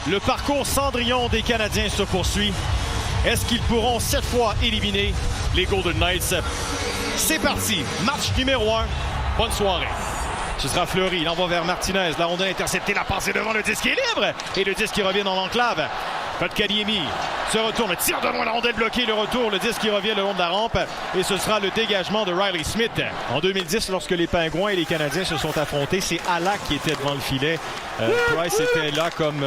Le parcours Cendrillon des Canadiens se poursuit. Est-ce qu'ils pourront cette fois éliminer les Golden Knights? C'est parti, match numéro 1. Bonne soirée. Ce sera Fleury, il envoie vers Martinez. La rondelle interceptée, la passe est devant, le disque est libre. Et le disque qui revient dans l'enclave. Kotkaniemi se retourne, tire de loin, la rondelle bloquée, le retour, le disque qui revient le long de la rampe. Et ce sera le dégagement de Riley Smith. En 2010, lorsque les Pingouins et les Canadiens se sont affrontés, c'est Halak qui était devant le filet. Price était là comme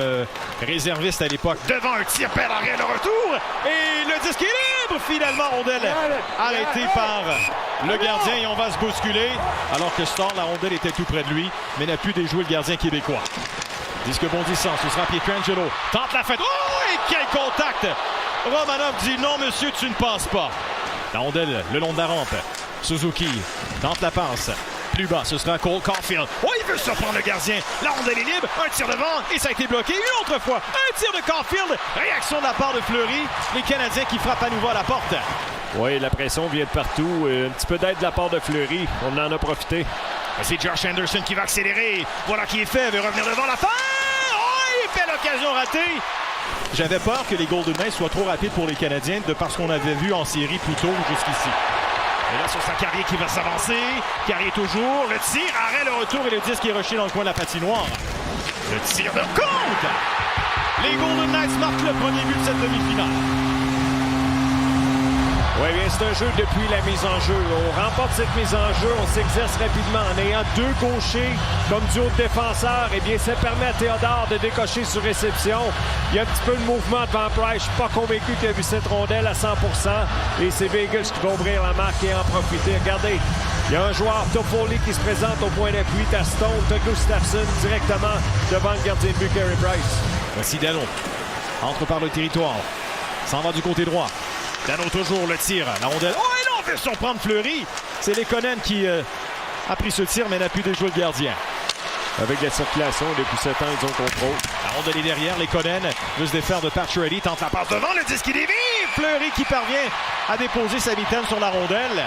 réserviste à l'époque. Devant un tir, perd l'arrêt, le retour. Et le disque est libre, finalement, rondelle arrêtée par le gardien. Et on va se bousculer. Alors que Storm, la rondelle était tout près de lui, mais n'a pu déjouer le gardien québécois. Disque bondissant, ce sera Pietrangelo. Tente la fête. Oh, et quel contact! Romanov dit non, monsieur, tu ne passes pas. La rondelle le long de la rampe. Suzuki tente la passe. Plus bas, ce sera Cole Caulfield. Oh, il veut surprendre le gardien. La rondelle est libre. Un tir devant et ça a été bloqué. Une autre fois, un tir de Caulfield. Réaction de la part de Fleury. Les Canadiens qui frappent à nouveau à la porte. Oui, la pression vient de partout. Un petit peu d'aide de la part de Fleury. On en a profité. C'est Josh Anderson qui va accélérer. Voilà qui est fait. Veut revenir devant la fin. Oh, belle occasion ratée. J'avais peur que les Golden Knights soient trop rapides pour les Canadiens de parce qu'on avait vu en série plus tôt jusqu'ici. Et là, sur sa Carrier qui va s'avancer. Carrier toujours. Le tir, arrêt, le retour et le disque est rushé dans le coin de la patinoire. Le tir de compte. Les Golden Knights marquent le premier but de cette demi-finale. Oui, bien, c'est un jeu depuis la mise en jeu. On remporte cette mise en jeu, on s'exerce rapidement en ayant deux gauchers comme duo de défenseurs. Eh bien, ça permet à Theodore de décocher sur réception. Il y a un petit peu de mouvement devant Price. Je ne suis pas convaincu qu'il a vu cette rondelle à 100%. Et c'est Vegas qui va ouvrir la marque et en profiter. Regardez, il y a un joueur, Toffoli, qui se présente au point d'appui. T'as Stone, t'as Gustafsson directement devant le gardien de but, Carey Price. Voici Dano. Entre par le territoire. S'en va du côté droit. Dano toujours le tir. La rondelle. Oh, et là, on veut surprendre Fleury. C'est Lekonen qui a pris ce tir, mais n'a pu déjouer le gardien. Avec la circulation, depuis 7 ans, ils ont contrôle. La rondelle est derrière. Lekonen veut se défaire de Pacioretty. Tente la passe devant. Le disque est dévié. Fleury qui parvient à déposer sa mitaine sur la rondelle.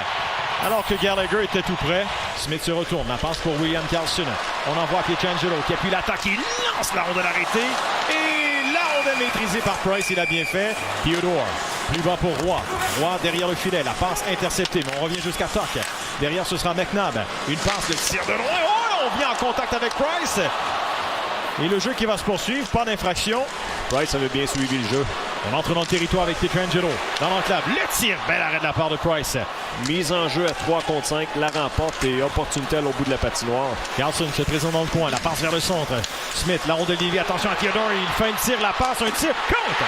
Alors que Gallagher était tout près. Smith se retourne. La passe pour William Karlsson. On envoie Pietrangelo qui appuie l'attaque. Il lance la rondelle arrêtée. Et la rondelle maîtrisée par Price. Il a bien fait. Theodore. Plus bas pour Roy. Roy derrière le filet. La passe interceptée. Mais on revient jusqu'à Tuck. Derrière, ce sera McNabb. Une passe de tir de loin. Oh, on vient en contact avec Price. Et le jeu qui va se poursuivre. Pas d'infraction. Price avait bien suivi le jeu. On entre dans le territoire avec Pietrangelo. Dans l'enclave. Le tir. Bel arrêt de la part de Price. Mise en jeu à 3 contre 5. La remporte et opportunité au bout de la patinoire. Carlson se présente dans le coin. La passe vers le centre. Smith, la rondelle déviée. Attention à Theodore. Il fait un tir. La passe. Un tir. Compte.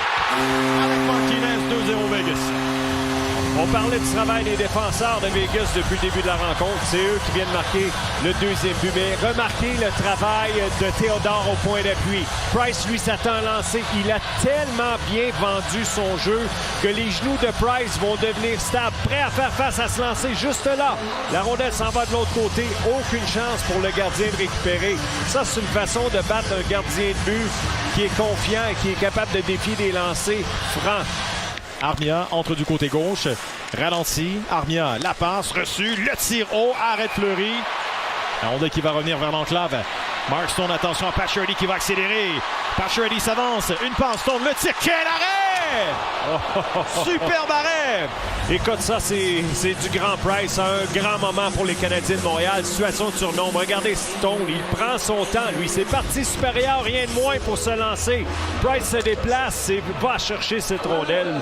Avec Martinez. 2-0 Vegas. On parlait du travail des défenseurs de Vegas depuis le début de la rencontre. C'est eux qui viennent marquer le deuxième but. Mais remarquez le travail de Theodore au point d'appui. Price, lui, s'attend à lancer. Il a tellement bien vendu son jeu que les genoux de Price vont devenir stables, prêts à faire face à se lancer juste là. La rondelle s'en va de l'autre côté. Aucune chance pour le gardien de récupérer. Ça, c'est une façon de battre un gardien de but qui est confiant et qui est capable de défier des lancers francs. Armia entre du côté gauche, ralenti, Armia, la passe reçue, le tir haut, arrête Fleury. La rondelle qui va revenir vers l'enclave. Mark Stone, attention à Pacioretty qui va accélérer. Pacioretty s'avance, une passe, Stone, le tir, quel arrêt! Superbe arrêt! Écoute, ça, c'est du grand Price. Un grand moment pour les Canadiens de Montréal. Situation de surnombre. Regardez Stone, il prend son temps. Lui, c'est parti supérieur, rien de moins pour se lancer. Price se déplace et va chercher cette rondelle.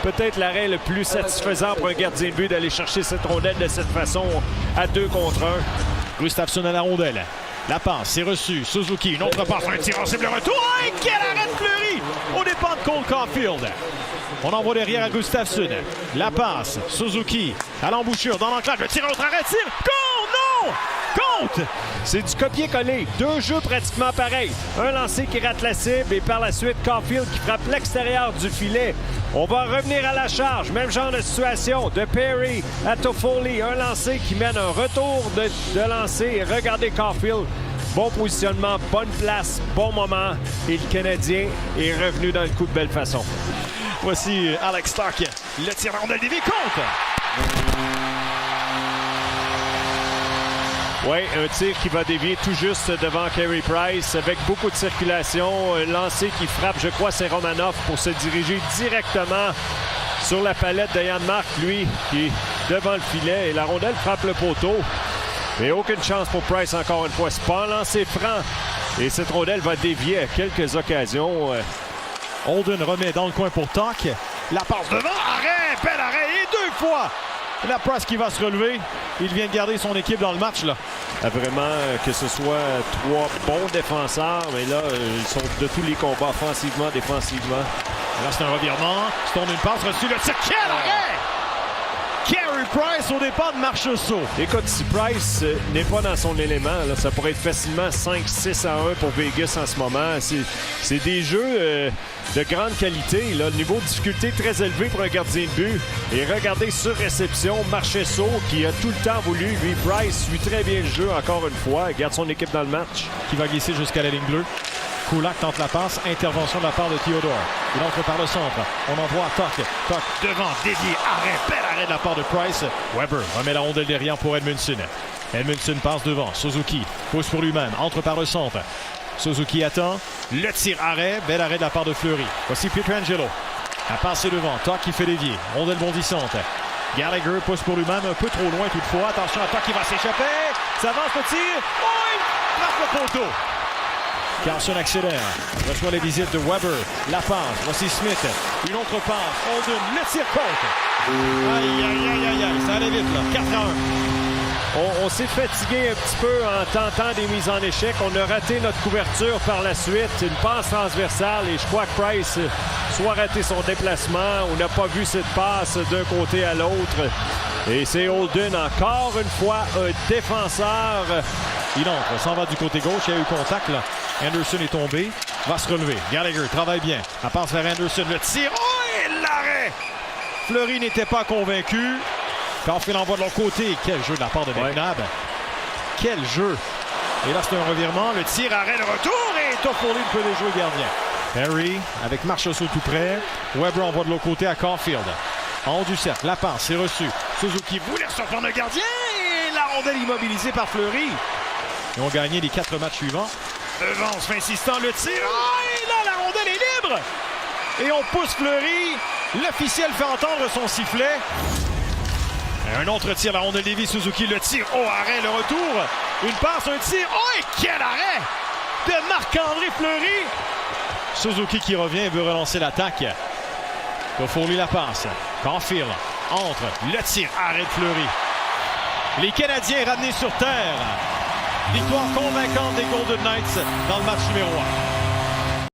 Peut-être l'arrêt le plus satisfaisant pour un gardien de but d'aller chercher cette rondelle de cette façon à 2 contre 1. Gustafsson à la rondelle. La passe, c'est reçu. Suzuki, une autre passe, un tir en cible, retour. Oh, et quel arrêt de Fleury! Au départ de Cole Caulfield. On envoie derrière à Gustafsson. La passe, Suzuki à l'embouchure, dans l'enclave. Le tir, autre arrêt, tir. Compte, non! Compte! C'est du copier-coller. 2 jeux pratiquement pareils. Un lancé qui rate la cible et par la suite Caulfield qui frappe l'extérieur du filet. On va revenir à la charge. Même genre de situation. De Perry à Toffoli. Un lancé qui mène un retour de lancer. Regardez Caulfield. Bon positionnement, bonne place, bon moment. Et le Canadien est revenu dans le coup de belle façon. Voici Alex Stark. Le tir en rondelle dévié compte. Oui, un tir qui va dévier tout juste devant Carey Price avec beaucoup de circulation. Un lancer qui frappe, je crois, c'est Romanov pour se diriger directement sur la palette de Janmark, lui, qui est devant le filet. Et la rondelle frappe le poteau. Mais aucune chance pour Price encore une fois. C'est pas un lancer franc. Et cette rondelle va dévier à quelques occasions. Holden remet dans le coin pour Tuch. La passe devant. Arrêt! Bel arrêt! Et 2 fois! La Price qui va se relever. Il vient de garder son équipe dans le match, là. Vraiment, que ce soit 3 bons défenseurs, mais là, ils sont de tous les combats, offensivement, défensivement. Là, c'est un revirement. Se tourne une passe reçue. Le tir. Quel arrêt! Carey Price au départ de Marchessault. Écoute, si Price n'est pas dans son élément, là, ça pourrait être facilement 5-6 à 1 pour Vegas en ce moment. C'est des jeux de grande qualité. Là. Le niveau de difficulté très élevé pour un gardien de but. Et regardez sur réception, Marchessault qui a tout le temps voulu. Lui, Price suit très bien le jeu encore une fois. Il garde son équipe dans le match. Qui va glisser jusqu'à la ligne bleue. Kulak tente la passe. Intervention de la part de Theodore. Il entre par le centre. On envoie Tuch. Tuch devant, dédié. Arrêt. Bel arrêt de la part de Price. Weber remet la rondelle derrière pour Edmundson. Edmundson passe devant. Suzuki pousse pour lui-même. Entre par le centre. Suzuki attend. Le tir arrêt. Bel arrêt de la part de Fleury. Voici Pietrangelo. La passe est devant. Tuch qui fait dévier. Rondelle bondissante. Gallagher pousse pour lui-même. Un peu trop loin toutefois. Attention à Tuch qui va s'échapper. Ça avance le tir. Oh, il frappe le poteau. Carlson accélère, reçoit les visites de Weber, la passe, voici Smith, une autre passe, Holden, le tir contre. Aïe, aïe, aïe, aïe, aïe, ça allait vite là, 4-1. On s'est fatigué un petit peu en tentant des mises en échec. On a raté notre couverture par la suite, une passe transversale et je crois que Price soit raté son déplacement. On n'a pas vu cette passe d'un côté à l'autre. Et c'est Holden encore une fois, un défenseur. Il entre, s'en va du côté gauche, il y a eu contact là. Anderson est tombé, va se relever. Gallagher travaille bien. La passe vers Anderson, le tir. Oh, et l'arrêt! Fleury n'était pas convaincu. Caulfield envoie de l'autre côté. Quel jeu de la part de McNabb. Quel jeu! Et là, c'est un revirement. Le tir, arrêt, le retour. Et Toffoli peut déjouer le gardien. Perry avec Marchessault tout près. Weber envoie de l'autre côté à Caulfield. En haut du cercle, la passe, c'est reçu. Suzuki voulait surprendre le gardien. Et la rondelle immobilisée par Fleury. Ils ont gagné les 4 matchs suivants. Devance, insistant, le tir. Oh, et là, la rondelle est libre. Et on pousse Fleury. L'officiel fait entendre son sifflet. Et un autre tir, la rondelle dévie. Suzuki, le tir. Oh, arrêt, le retour. Une passe, un tir. Oh, et quel arrêt de Marc-André Fleury. Suzuki qui revient et veut relancer l'attaque. Toffoli la passe. Caulfield entre. Le tir, arrêt de Fleury. Les Canadiens ramenés sur terre. Victoire convaincante des Golden Knights dans le match numéro 1.